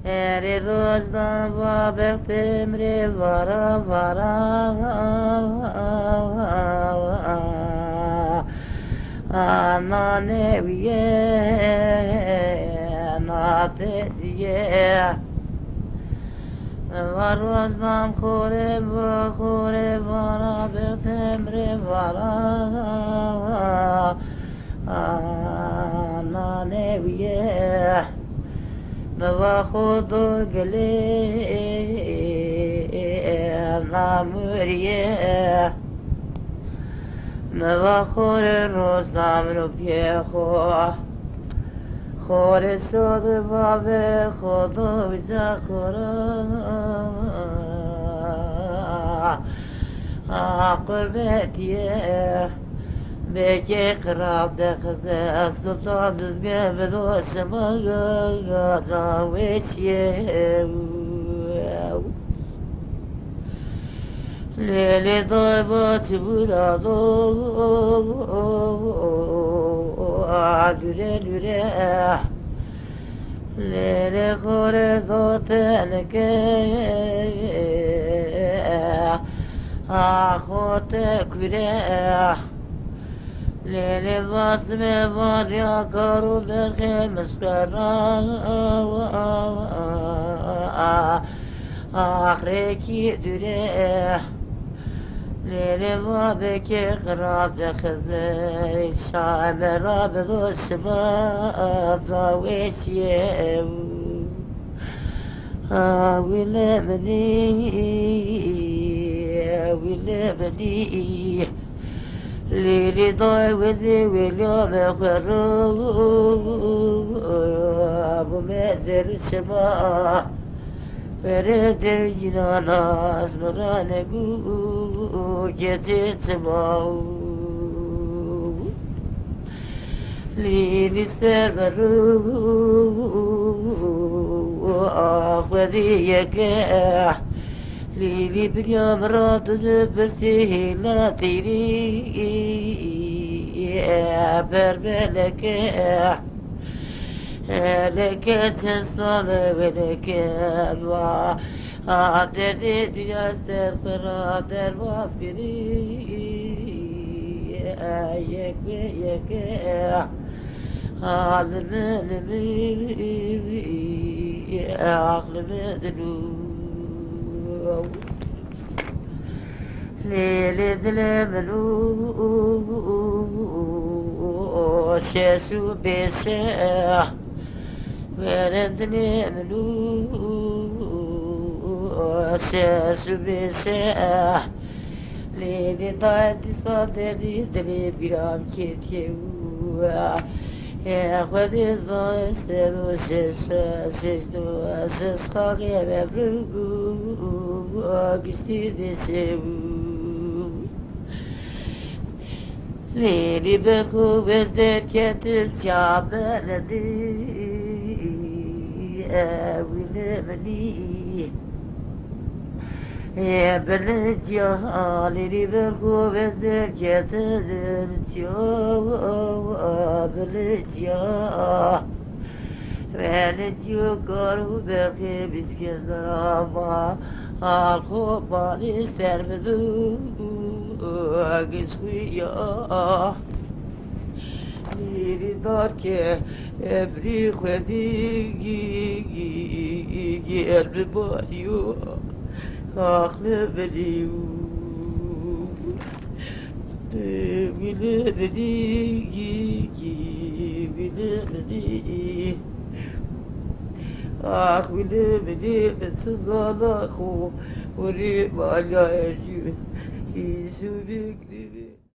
Eri rozdan va bektemri vara vara ana neviye na teziye var rozdan kore vara bektemri vara ana neviye خود گلی ناموریه خور روزنام رو پیه خور شد بابه خودو بیجا قربتیه بکی قرال دخزه سلطان دزگه بدوشم جاوشیه لیلی دای با چی بودا دو لوره لوره لیلی خوره دو تنکه آخوت کره لیلی باسمه بازیا کارو برخی مسکرا آخری کی دوره لیلی بابه که قرار دخزه شام را بدوش با زاوشیه ویلی منی لیلی دای وزی ویلیام خورو بمزر شما بره در جنانا اسمرانگو گتی تماو لیلی سر برو آخوذی یکه لیلی بگم را تجه برسی لا تیری بربلکه لکه تسال ولکه با آدردی دیاستر قرار در باسکری یک به یک عالم نمی عقل بدلو لیلی دل منو ششو بیشه ورندنی منو ششو بیشه لیلی دایدی سادردی دلی بیرام کتیو خودی زای سرو شش دو شش خاقی ببرو گشتی دیشو لیلی بخو بزدر کتل چابردی ویلی منی بلجیا لیلی بخو بزدر کتل بلجیا بلجیا کارو بخی بیسکندراما الخوبانی سرمدو گشویا لیلی دار که ابری خودی گرد باریو آخل بلیو بیله بلی بیله بلی آخ بیله بلی بسزالا خو وری بالا اشو ایسو بگری